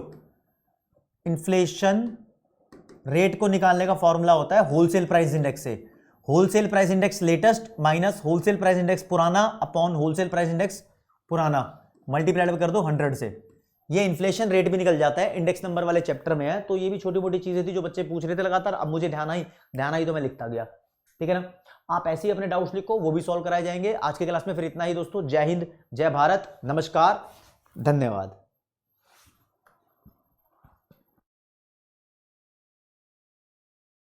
इन्फ्लेशन रेट को निकालने का फॉर्मूला होता है होलसेल प्राइस इंडेक्स से। Wholesale price index latest minus wholesale price index पुराना अपॉन होलसेल प्राइस इंडेक्स पुराना, मल्टीप्लाइड कर दो 100 से, ये इन्फ्लेशन रेट भी निकल जाता है। इंडेक्स नंबर वाले चैप्टर में है। तो ये भी छोटी मोटी चीजें थी जो बच्चे पूछ रहे थे लगातार, अब मुझे ध्यान आई तो मैं लिखता गया, ठीक है ना। आप ऐसे ही अपने डाउट्स लिखो, वो भी सॉल्व कराए जाएंगे। आज के क्लास में फिर इतना ही दोस्तों। जय हिंद, जय भारत, नमस्कार, धन्यवाद।